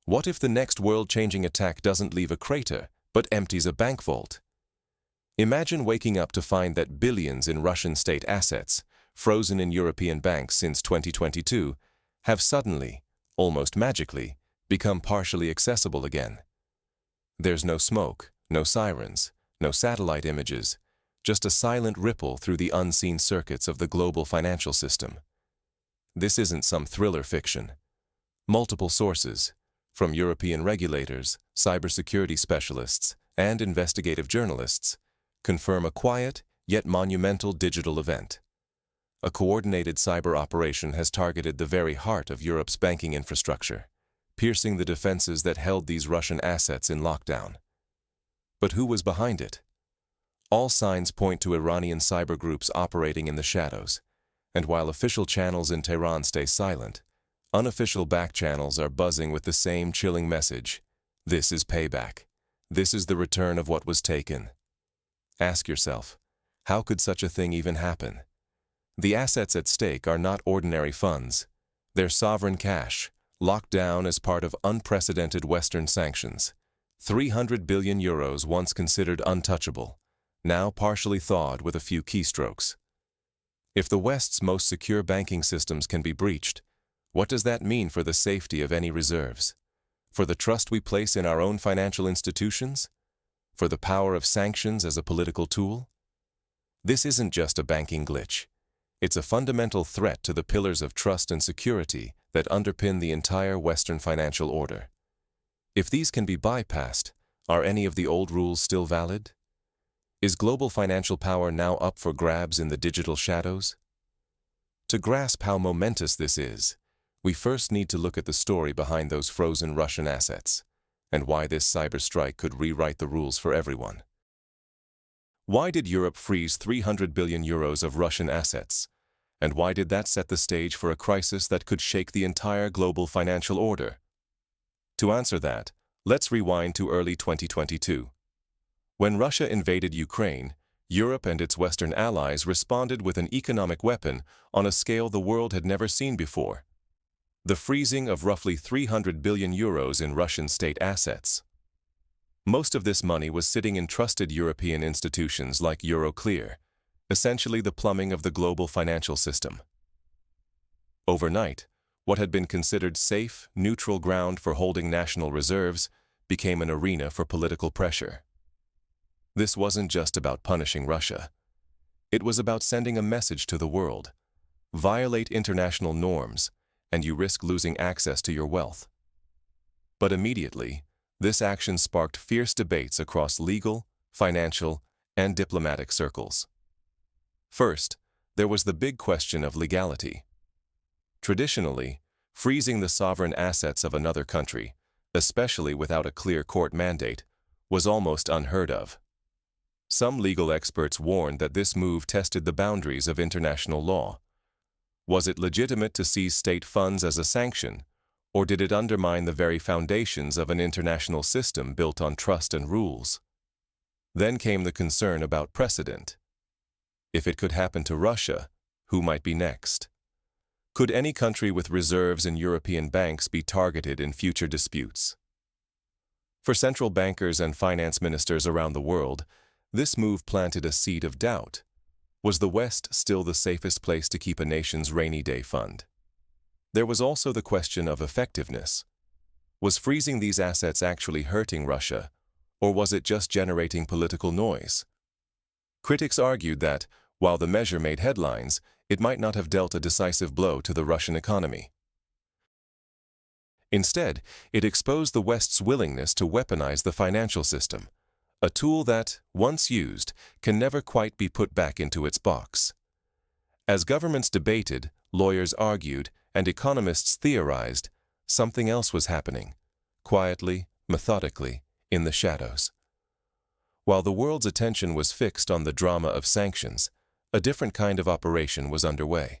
What if the next world-changing attack doesn't leave a crater, but empties a bank vault? Imagine waking up to find that billions in Russian state assets, frozen in European banks since 2022, have suddenly, almost magically, become partially accessible again. There's no smoke, no sirens, no satellite images, just a silent ripple through the unseen circuits of the global financial system. This isn't some thriller fiction. Multiple sources, from European regulators, cybersecurity specialists, and investigative journalists, confirm a quiet, yet monumental digital event. A coordinated cyber operation has targeted the very heart of Europe's banking infrastructure, piercing the defenses that held these Russian assets in lockdown. But who was behind it? All signs point to Iranian cyber groups operating in the shadows, and while official channels in Tehran stay silent, unofficial back channels are buzzing with the same chilling message: this is payback. This is the return of what was taken. Ask yourself, how could such a thing even happen? The assets at stake are not ordinary funds. They're sovereign cash, locked down as part of unprecedented Western sanctions. 300 billion euros once considered untouchable, now partially thawed with a few keystrokes. If the West's most secure banking systems can be breached, what does that mean for the safety of any reserves? For the trust we place in our own financial institutions? For the power of sanctions as a political tool? This isn't just a banking glitch. It's a fundamental threat to the pillars of trust and security that underpin the entire Western financial order. If these can be bypassed, are any of the old rules still valid? Is global financial power now up for grabs in the digital shadows? To grasp how momentous this is, we first need to look at the story behind those frozen Russian assets, and why this cyber strike could rewrite the rules for everyone. Why did Europe freeze 300 billion euros of Russian assets? And why did that set the stage for a crisis that could shake the entire global financial order? To answer that, let's rewind to early 2022. When Russia invaded Ukraine, Europe and its Western allies responded with an economic weapon on a scale the world had never seen before: the freezing of roughly 300 billion euros in Russian state assets. Most of this money was sitting in trusted European institutions like Euroclear, essentially the plumbing of the global financial system. Overnight, what had been considered safe, neutral ground for holding national reserves became an arena for political pressure. This wasn't just about punishing Russia. It was about sending a message to the world: violate international norms, and you risk losing access to your wealth. But immediately, this action sparked fierce debates across legal, financial, and diplomatic circles. First, there was the big question of legality. Traditionally, freezing the sovereign assets of another country, especially without a clear court mandate, was almost unheard of. Some legal experts warned that this move tested the boundaries of international law. Was it legitimate to seize state funds as a sanction, or did it undermine the very foundations of an international system built on trust and rules? Then came the concern about precedent. If it could happen to Russia, who might be next? Could any country with reserves in European banks be targeted in future disputes? For central bankers and finance ministers around the world, this move planted a seed of doubt. Was the West still the safest place to keep a nation's rainy day fund? There was also the question of effectiveness. Was freezing these assets actually hurting Russia, or was it just generating political noise? Critics argued that, while the measure made headlines, it might not have dealt a decisive blow to the Russian economy. Instead, it exposed the West's willingness to weaponize the financial system, a tool that, once used, can never quite be put back into its box. As governments debated, lawyers argued, and economists theorized, something else was happening, quietly, methodically, in the shadows. While the world's attention was fixed on the drama of sanctions, a different kind of operation was underway.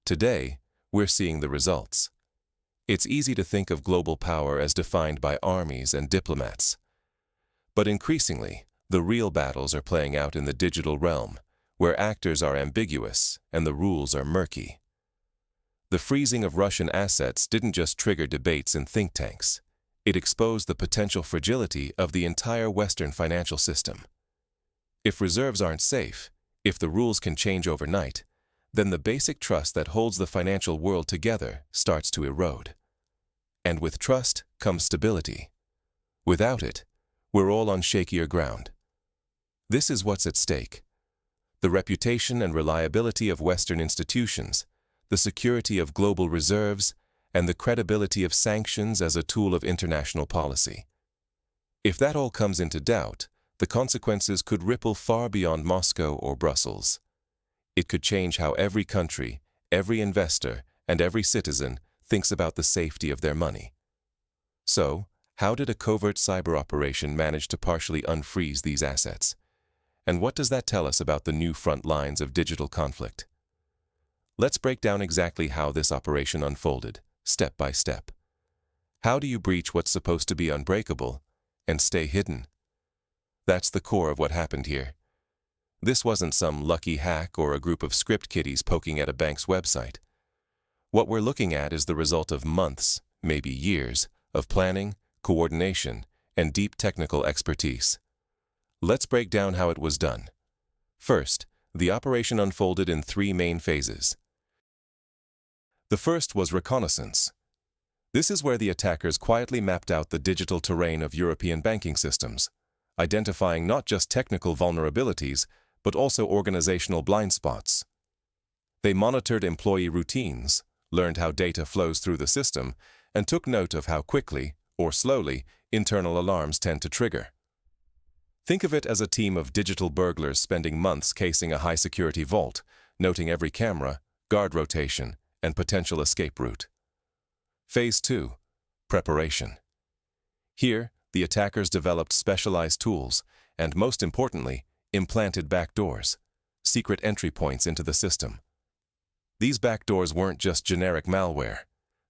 Today, we're seeing the results. It's easy to think of global power as defined by armies and diplomats. But increasingly, the real battles are playing out in the digital realm, where actors are ambiguous and the rules are murky. The freezing of Russian assets didn't just trigger debates in think tanks. It exposed the potential fragility of the entire Western financial system. If reserves aren't safe, if the rules can change overnight, then the basic trust that holds the financial world together starts to erode. And with trust comes stability. Without it, we're all on shakier ground. This is what's at stake. The reputation and reliability of Western institutions, the security of global reserves, and the credibility of sanctions as a tool of international policy. If that all comes into doubt, the consequences could ripple far beyond Moscow or Brussels. It could change how every country, every investor, and every citizen thinks about the safety of their money. So, how did a covert cyber operation manage to partially unfreeze these assets? And what does that tell us about the new front lines of digital conflict? Let's break down exactly how this operation unfolded, step by step. How do you breach what's supposed to be unbreakable and stay hidden? That's the core of what happened here. This wasn't some lucky hack or a group of script kiddies poking at a bank's website. What we're looking at is the result of months, maybe years, of planning, coordination, and deep technical expertise. Let's break down how it was done. First, the operation unfolded in three main phases. The first was reconnaissance. This is where the attackers quietly mapped out the digital terrain of European banking systems, identifying not just technical vulnerabilities, but also organizational blind spots. They monitored employee routines, learned how data flows through the system, and took note of how quickly, or slowly, internal alarms tend to trigger. Think of it as a team of digital burglars spending months casing a high-security vault, noting every camera, guard rotation, and potential escape route. Phase 2. Preparation. Here, the attackers developed specialized tools and, most importantly, implanted backdoors, secret entry points into the system. These backdoors weren't just generic malware.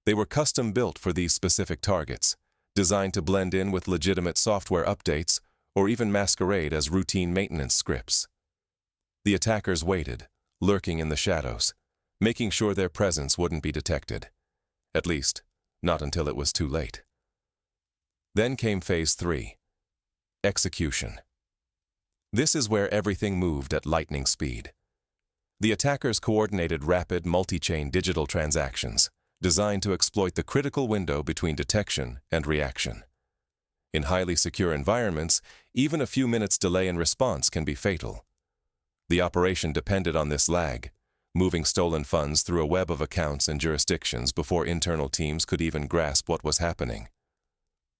They were custom-built for these specific targets, designed to blend in with legitimate software updates or even masquerade as routine maintenance scripts. The attackers waited, lurking in the shadows, making sure their presence wouldn't be detected. At least, not until it was too late. Then came Phase 3. Execution. This is where everything moved at lightning speed. The attackers coordinated rapid, multi-chain digital transactions, designed to exploit the critical window between detection and reaction. In highly secure environments, even a few minutes' delay in response can be fatal. The operation depended on this lag, moving stolen funds through a web of accounts and jurisdictions before internal teams could even grasp what was happening.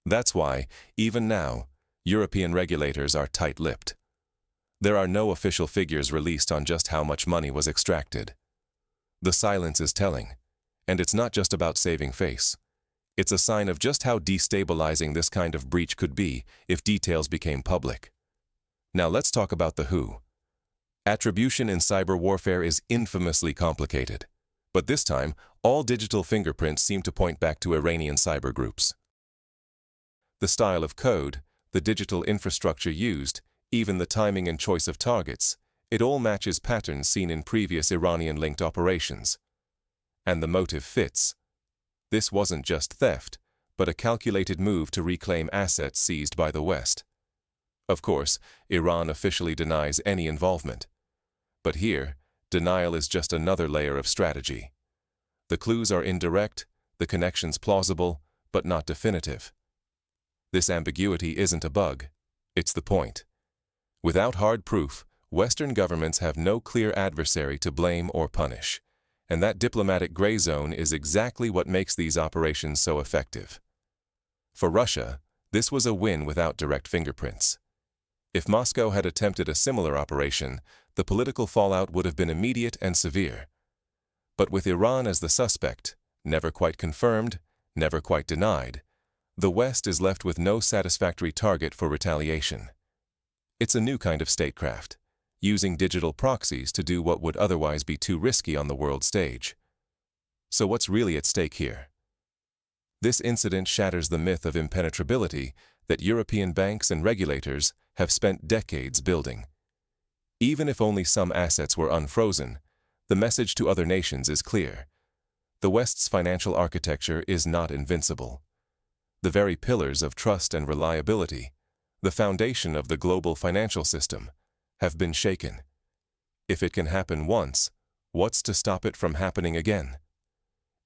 That's why, even now, European regulators are tight-lipped. There are no official figures released on just how much money was extracted. The silence is telling, and it's not just about saving face. It's a sign of just how destabilizing this kind of breach could be if details became public. Now let's talk about the who. Attribution in cyber warfare is infamously complicated, but this time, all digital fingerprints seem to point back to Iranian cyber groups. The style of code, the digital infrastructure used, even the timing and choice of targets, it all matches patterns seen in previous Iranian-linked operations. And the motive fits. This wasn't just theft, but a calculated move to reclaim assets seized by the West. Of course, Iran officially denies any involvement. But here, denial is just another layer of strategy. The clues are indirect, the connections plausible, but not definitive. This ambiguity isn't a bug, it's the point. Without hard proof, Western governments have no clear adversary to blame or punish, and that diplomatic gray zone is exactly what makes these operations so effective. For Russia, this was a win without direct fingerprints. If Moscow had attempted a similar operation, the political fallout would have been immediate and severe. But with Iran as the suspect, never quite confirmed, never quite denied, the West is left with no satisfactory target for retaliation. It's a new kind of statecraft, using digital proxies to do what would otherwise be too risky on the world stage. So what's really at stake here? This incident shatters the myth of impenetrability that European banks and regulators have spent decades building. Even if only some assets were unfrozen, the message to other nations is clear. The West's financial architecture is not invincible. The very pillars of trust and reliability, the foundation of the global financial system, have been shaken. If it can happen once, what's to stop it from happening again?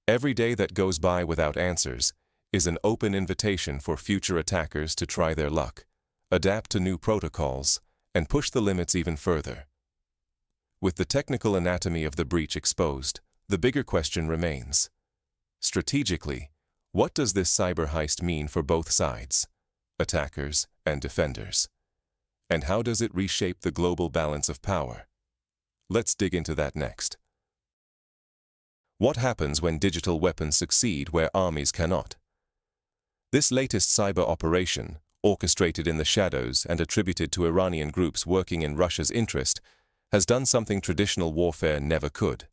Every day that goes by without answers is an open invitation for future attackers to try their luck, adapt to new protocols, and push the limits even further. With the technical anatomy of the breach exposed, the bigger question remains. Strategically, what does this cyber heist mean for both sides, attackers and defenders? And how does it reshape the global balance of power? Let's dig into that next. What happens when digital weapons succeed where armies cannot? This latest cyber operation, orchestrated in the shadows and attributed to Iranian groups working in Russia's interest, has done something traditional warfare never could.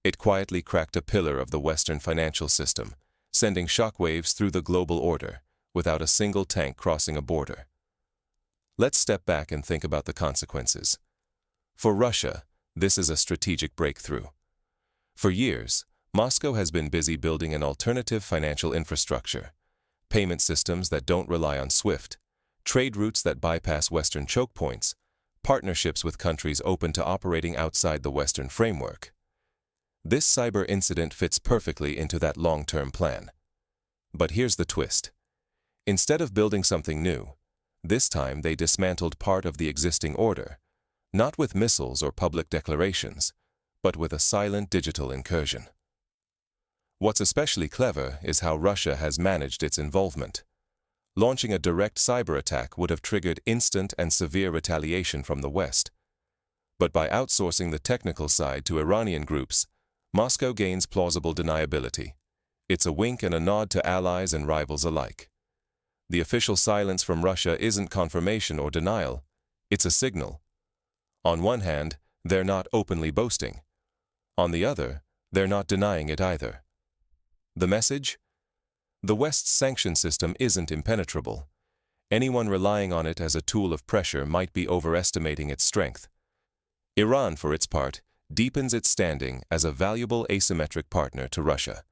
It quietly cracked a pillar of the Western financial system, sending shockwaves through the global order without a single tank crossing a border. Let's step back and think about the consequences. For Russia, this is a strategic breakthrough. For years, Moscow has been busy building an alternative financial infrastructure, payment systems that don't rely on SWIFT, trade routes that bypass Western choke points, partnerships with countries open to operating outside the Western framework. This cyber incident fits perfectly into that long-term plan. But here's the twist. Instead of building something new, this time they dismantled part of the existing order, not with missiles or public declarations, but with a silent digital incursion. What's especially clever is how Russia has managed its involvement. Launching a direct cyber attack would have triggered instant and severe retaliation from the West. But by outsourcing the technical side to Iranian groups, Moscow gains plausible deniability. It's a wink and a nod to allies and rivals alike. The official silence from Russia isn't confirmation or denial, it's a signal. On one hand, they're not openly boasting. On the other, they're not denying it either. The message? The West's sanction system isn't impenetrable. Anyone relying on it as a tool of pressure might be overestimating its strength. Iran, for its part, deepens its standing as a valuable asymmetric partner to Russia.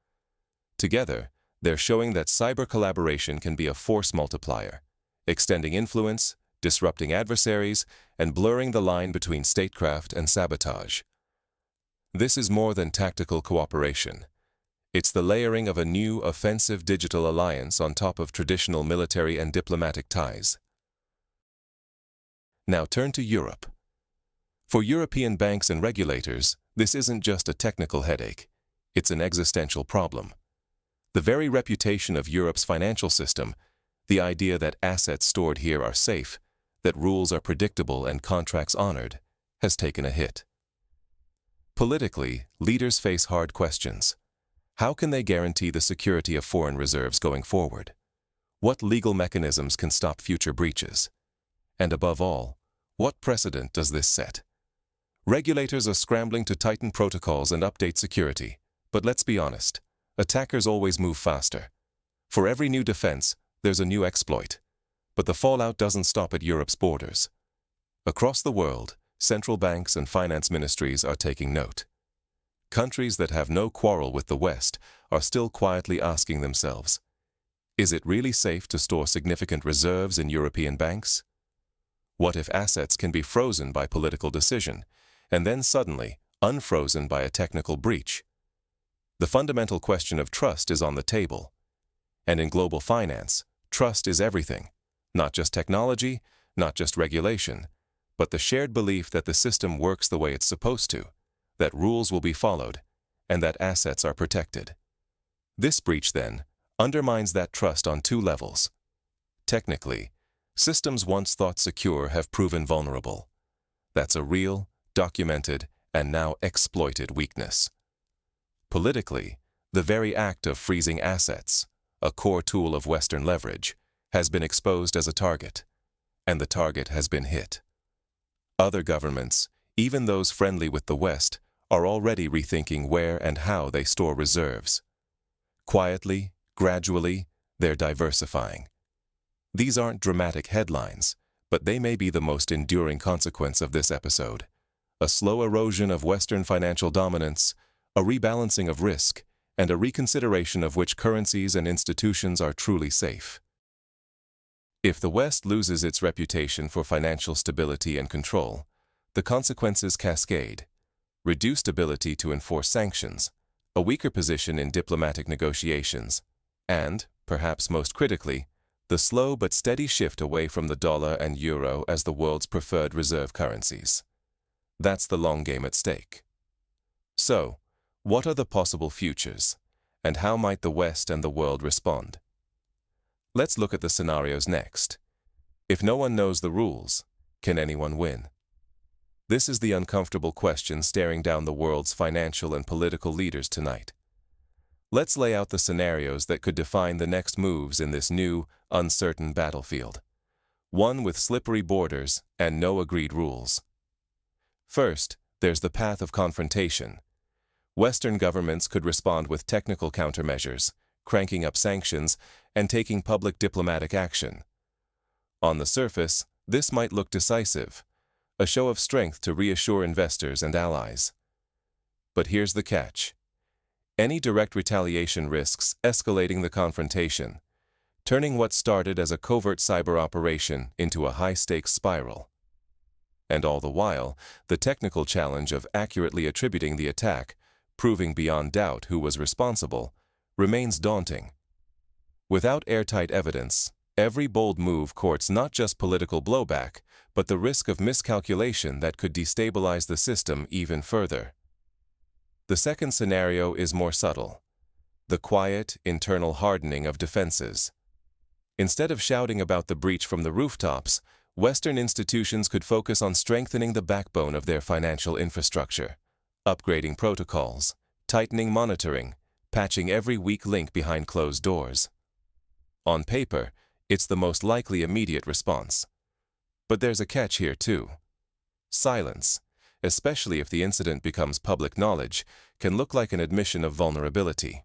Together, they're showing that cyber collaboration can be a force multiplier, extending influence, disrupting adversaries, and blurring the line between statecraft and sabotage. This is more than tactical cooperation. It's the layering of a new, offensive digital alliance on top of traditional military and diplomatic ties. Now turn to Europe. For European banks and regulators, this isn't just a technical headache. It's an existential problem. The very reputation of Europe's financial system, the idea that assets stored here are safe, that rules are predictable and contracts honored, has taken a hit. Politically, leaders face hard questions. How can they guarantee the security of foreign reserves going forward? What legal mechanisms can stop future breaches? And above all, what precedent does this set? Regulators are scrambling to tighten protocols and update security, but let's be honest, attackers always move faster. For every new defense, there's a new exploit. But the fallout doesn't stop at Europe's borders. Across the world, central banks and finance ministries are taking note. Countries that have no quarrel with the West are still quietly asking themselves, is it really safe to store significant reserves in European banks? What if assets can be frozen by political decision, and then suddenly unfrozen by a technical breach? The fundamental question of trust is on the table. And in global finance, trust is everything. Not just technology, not just regulation, but the shared belief that the system works the way it's supposed to, that rules will be followed, and that assets are protected. This breach, then, undermines that trust on two levels. Technically, systems once thought secure have proven vulnerable. That's a real, documented, and now exploited weakness. Politically, the very act of freezing assets, a core tool of Western leverage, has been exposed as a target, and the target has been hit. Other governments, even those friendly with the West, are already rethinking where and how they store reserves. Quietly, gradually, they're diversifying. These aren't dramatic headlines, but they may be the most enduring consequence of this episode. A slow erosion of Western financial dominance, a rebalancing of risk, and a reconsideration of which currencies and institutions are truly safe. If the West loses its reputation for financial stability and control, the consequences cascade: reduced ability to enforce sanctions, a weaker position in diplomatic negotiations, and, perhaps most critically, the slow but steady shift away from the dollar and euro as the world's preferred reserve currencies. That's the long game at stake. So, what are the possible futures, and how might the West and the world respond? Let's look at the scenarios next. If no one knows the rules, can anyone win? This is the uncomfortable question staring down the world's financial and political leaders tonight. Let's lay out the scenarios that could define the next moves in this new, uncertain battlefield. One with slippery borders and no agreed rules. First, there's the path of confrontation. Western governments could respond with technical countermeasures, cranking up sanctions, and taking public diplomatic action. On the surface, this might look decisive, a show of strength to reassure investors and allies. But here's the catch. Any direct retaliation risks escalating the confrontation, turning what started as a covert cyber operation into a high-stakes spiral. And all the while, the technical challenge of accurately attributing the attack, proving beyond doubt who was responsible, remains daunting. Without airtight evidence, every bold move courts not just political blowback, but the risk of miscalculation that could destabilize the system even further. The second scenario is more subtle: the quiet, internal hardening of defenses. Instead of shouting about the breach from the rooftops, Western institutions could focus on strengthening the backbone of their financial infrastructure, upgrading protocols, tightening monitoring, patching every weak link behind closed doors. On paper, it's the most likely immediate response. But there's a catch here too. Silence, especially if the incident becomes public knowledge, can look like an admission of vulnerability.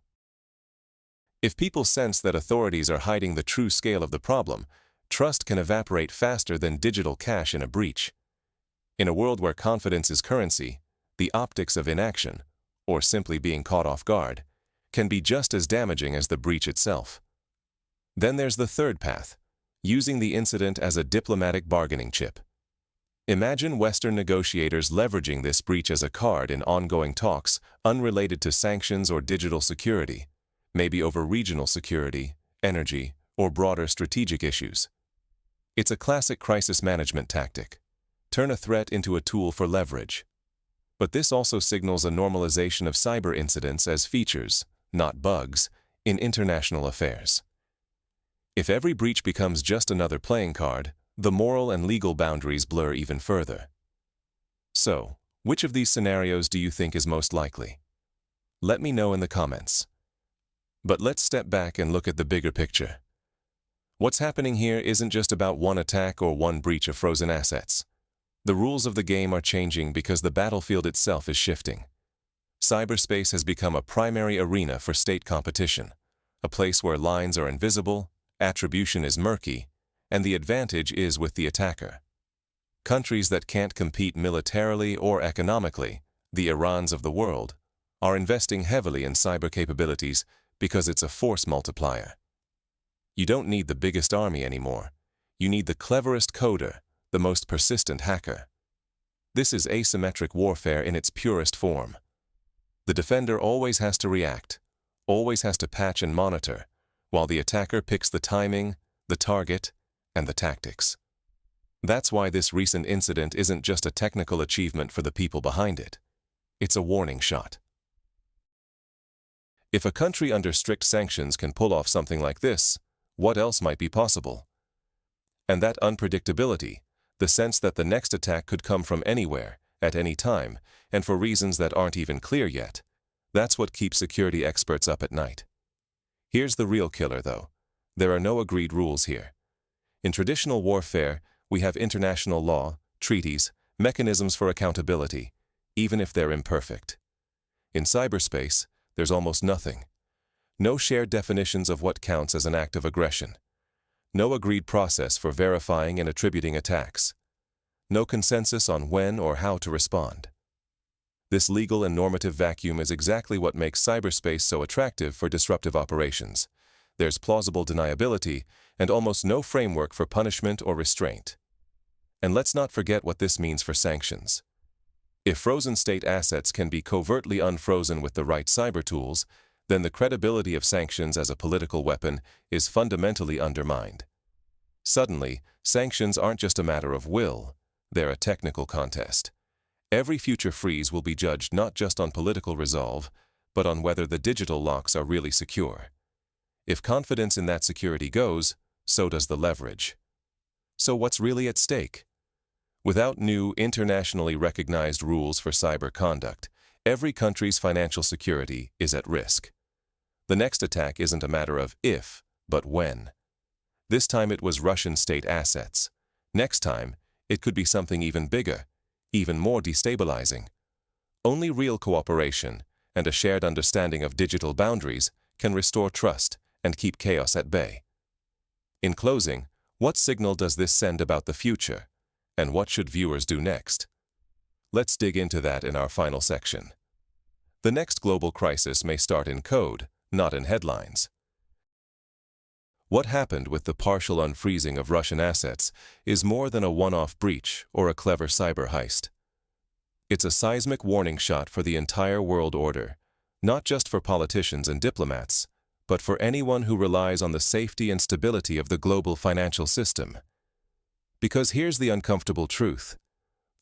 If people sense that authorities are hiding the true scale of the problem, trust can evaporate faster than digital cash in a breach. In a world where confidence is currency, the optics of inaction, or simply being caught off guard, can be just as damaging as the breach itself. Then there's the third path: using the incident as a diplomatic bargaining chip. Imagine Western negotiators leveraging this breach as a card in ongoing talks unrelated to sanctions or digital security, maybe over regional security, energy, or broader strategic issues. It's a classic crisis management tactic: turn a threat into a tool for leverage. But this also signals a normalization of cyber incidents as features, not bugs, in international affairs. If every breach becomes just another playing card, the moral and legal boundaries blur even further. So, which of these scenarios do you think is most likely? Let me know in the comments. But let's step back and look at the bigger picture. What's happening here isn't just about one attack or one breach of frozen assets. The rules of the game are changing because the battlefield itself is shifting. Cyberspace has become a primary arena for state competition, a place where lines are invisible, attribution is murky, and the advantage is with the attacker. Countries that can't compete militarily or economically, the Irans of the world, are investing heavily in cyber capabilities because it's a force multiplier. You don't need the biggest army anymore. You need the cleverest coder, the most persistent hacker. This is asymmetric warfare in its purest form. The defender always has to react, always has to patch and monitor, while the attacker picks the timing, the target, and the tactics. That's why this recent incident isn't just a technical achievement for the people behind it. It's a warning shot. If a country under strict sanctions can pull off something like this, what else might be possible? And that unpredictability, the sense that the next attack could come from anywhere, at any time, and for reasons that aren't even clear yet, that's what keeps security experts up at night. Here's the real killer, though. There are no agreed rules here. In traditional warfare, we have international law, treaties, mechanisms for accountability, even if they're imperfect. In cyberspace, there's almost nothing. No shared definitions of what counts as an act of aggression. No agreed process for verifying and attributing attacks. No consensus on when or how to respond. This legal and normative vacuum is exactly what makes cyberspace so attractive for disruptive operations. There's plausible deniability and almost no framework for punishment or restraint. And let's not forget what this means for sanctions. If frozen state assets can be covertly unfrozen with the right cyber tools, then the credibility of sanctions as a political weapon is fundamentally undermined. Suddenly, sanctions aren't just a matter of will, they're a technical contest. Every future freeze will be judged not just on political resolve, but on whether the digital locks are really secure. If confidence in that security goes, so does the leverage. So what's really at stake? Without new, internationally recognized rules for cyber conduct, every country's financial security is at risk. The next attack isn't a matter of if, but when. This time it was Russian state assets. Next time, it could be something even bigger, even more destabilizing. Only real cooperation and a shared understanding of digital boundaries can restore trust and keep chaos at bay. In closing, what signal does this send about the future, and what should viewers do next? Let's dig into that in our final section. The next global crisis may start in code, not in headlines. What happened with the partial unfreezing of Russian assets is more than a one-off breach or a clever cyber heist. It's a seismic warning shot for the entire world order, not just for politicians and diplomats, but for anyone who relies on the safety and stability of the global financial system. Because here's the uncomfortable truth.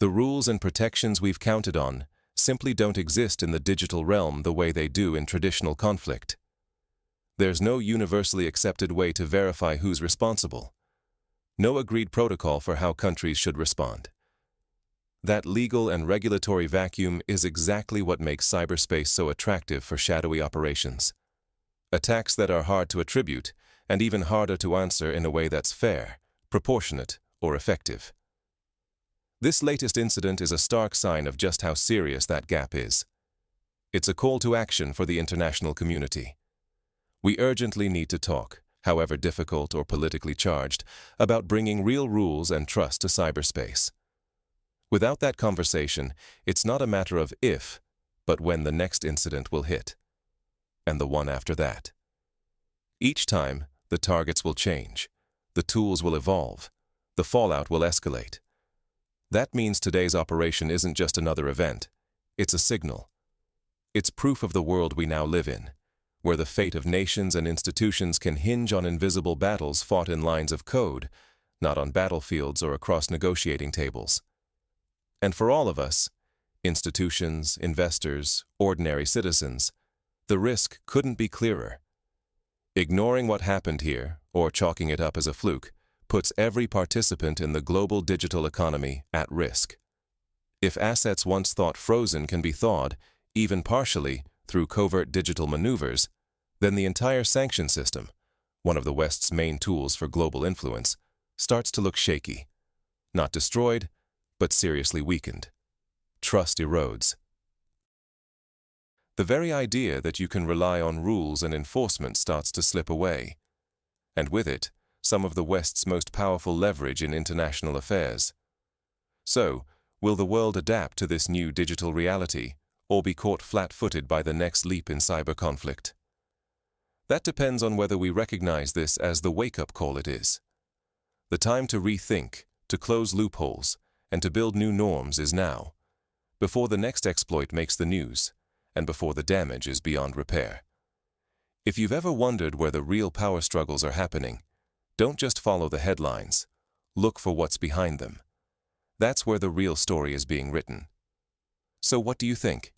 The rules and protections we've counted on simply don't exist in the digital realm the way they do in traditional conflict. There's no universally accepted way to verify who's responsible. No agreed protocol for how countries should respond. That legal and regulatory vacuum is exactly what makes cyberspace so attractive for shadowy operations. Attacks that are hard to attribute, and even harder to answer in a way that's fair, proportionate, or effective. This latest incident is a stark sign of just how serious that gap is. It's a call to action for the international community. We urgently need to talk, however difficult or politically charged, about bringing real rules and trust to cyberspace. Without that conversation, it's not a matter of if, but when the next incident will hit. And the one after that. Each time, the targets will change, the tools will evolve, the fallout will escalate. That means today's operation isn't just another event, it's a signal. It's proof of the world we now live in, where the fate of nations and institutions can hinge on invisible battles fought in lines of code, not on battlefields or across negotiating tables. And for all of us, institutions, investors, ordinary citizens, the risk couldn't be clearer. Ignoring what happened here, or chalking it up as a fluke, puts every participant in the global digital economy at risk. If assets once thought frozen can be thawed, even partially, through covert digital maneuvers, then the entire sanction system, one of the West's main tools for global influence, starts to look shaky. Not destroyed, but seriously weakened. Trust erodes. The very idea that you can rely on rules and enforcement starts to slip away. And with it, some of the West's most powerful leverage in international affairs. So, will the world adapt to this new digital reality, or be caught flat-footed by the next leap in cyber conflict? That depends on whether we recognize this as the wake-up call it is. The time to rethink, to close loopholes, and to build new norms is now, before the next exploit makes the news, and before the damage is beyond repair. If you've ever wondered where the real power struggles are happening, don't just follow the headlines. Look for what's behind them. That's where the real story is being written. So what do you think?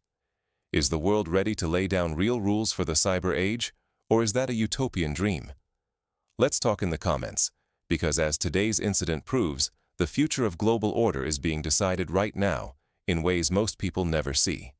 Is the world ready to lay down real rules for the cyber age, or is that a utopian dream? Let's talk in the comments, because as today's incident proves, the future of global order is being decided right now in ways most people never see.